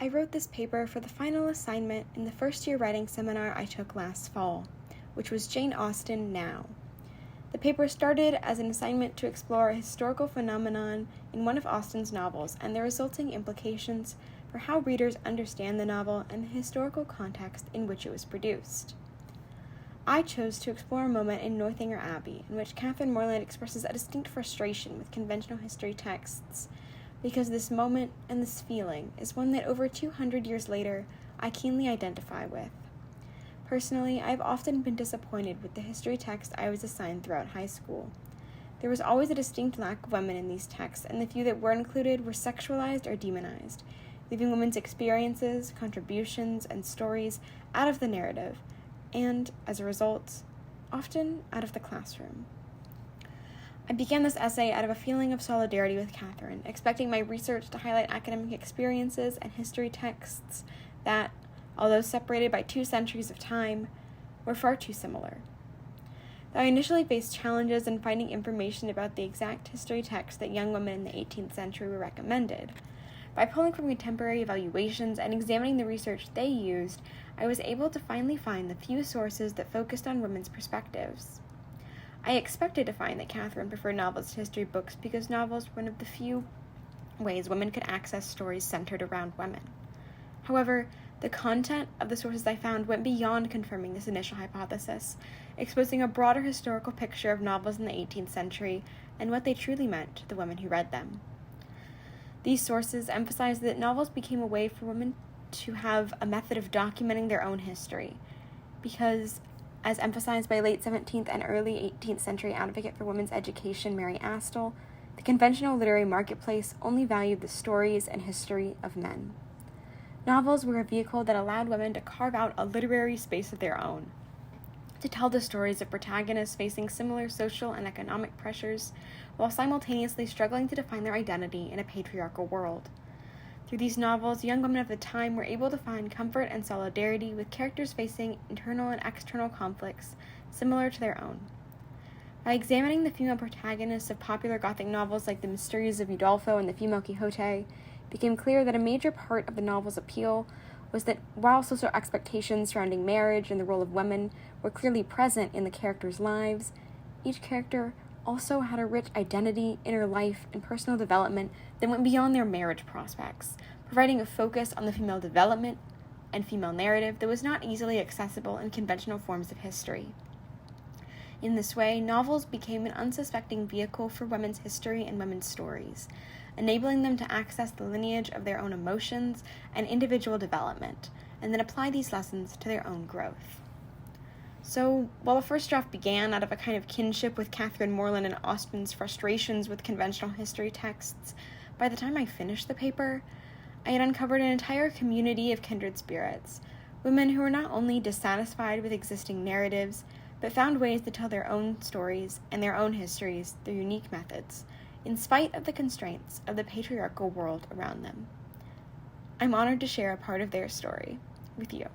I wrote this paper for the final assignment in the first-year writing seminar I took last fall, which was Jane Austen Now. The paper started as an assignment to explore a historical phenomenon in one of Austen's novels and the resulting implications for how readers understand the novel and the historical context in which it was produced. I chose to explore a moment in Northanger Abbey in which Catherine Morland expresses a distinct frustration with conventional history texts, because this moment and this feeling is one that over 200 years later I keenly identify with. Personally, I've often been disappointed with the history text I was assigned throughout high school. There was always a distinct lack of women in these texts, and the few that were included were sexualized or demonized, leaving women's experiences, contributions, and stories out of the narrative, and, as a result, often out of the classroom. I began this essay out of a feeling of solidarity with Catherine, expecting my research to highlight academic experiences and history texts that, although separated by 2 centuries of time, were far too similar. Though I initially faced challenges in finding information about the exact history texts that young women in the 18th century were recommended, by pulling from contemporary evaluations and examining the research they used, I was able to finally find the few sources that focused on women's perspectives. I expected to find that Catherine preferred novels to history books because novels were one of the few ways women could access stories centered around women. However, the content of the sources I found went beyond confirming this initial hypothesis, exposing a broader historical picture of novels in the 18th century and what they truly meant to the women who read them. These sources emphasized that novels became a way for women to have a method of documenting their own history, because, as emphasized by late 17th and early 18th century advocate for women's education Mary Astle, the conventional literary marketplace only valued the stories and history of men. Novels were a vehicle that allowed women to carve out a literary space of their own, to tell the stories of protagonists facing similar social and economic pressures while simultaneously struggling to define their identity in a patriarchal world. Through these novels, young women of the time were able to find comfort and solidarity with characters facing internal and external conflicts similar to their own. By examining the female protagonists of popular Gothic novels like The Mysteries of Udolpho and The Female Quixote, it became clear that a major part of the novel's appeal was that while social expectations surrounding marriage and the role of women were clearly present in the characters' lives, each character also had a rich identity, inner life, and personal development that went beyond their marriage prospects, providing a focus on the female development and female narrative that was not easily accessible in conventional forms of history. In this way, novels became an unsuspecting vehicle for women's history and women's stories, enabling them to access the lineage of their own emotions and individual development, and then apply these lessons to their own growth. So, while the first draft began out of a kind of kinship with Catherine Morland and Austen's frustrations with conventional history texts, by the time I finished the paper, I had uncovered an entire community of kindred spirits, women who were not only dissatisfied with existing narratives, but found ways to tell their own stories and their own histories through unique methods, in spite of the constraints of the patriarchal world around them. I'm honored to share a part of their story with you.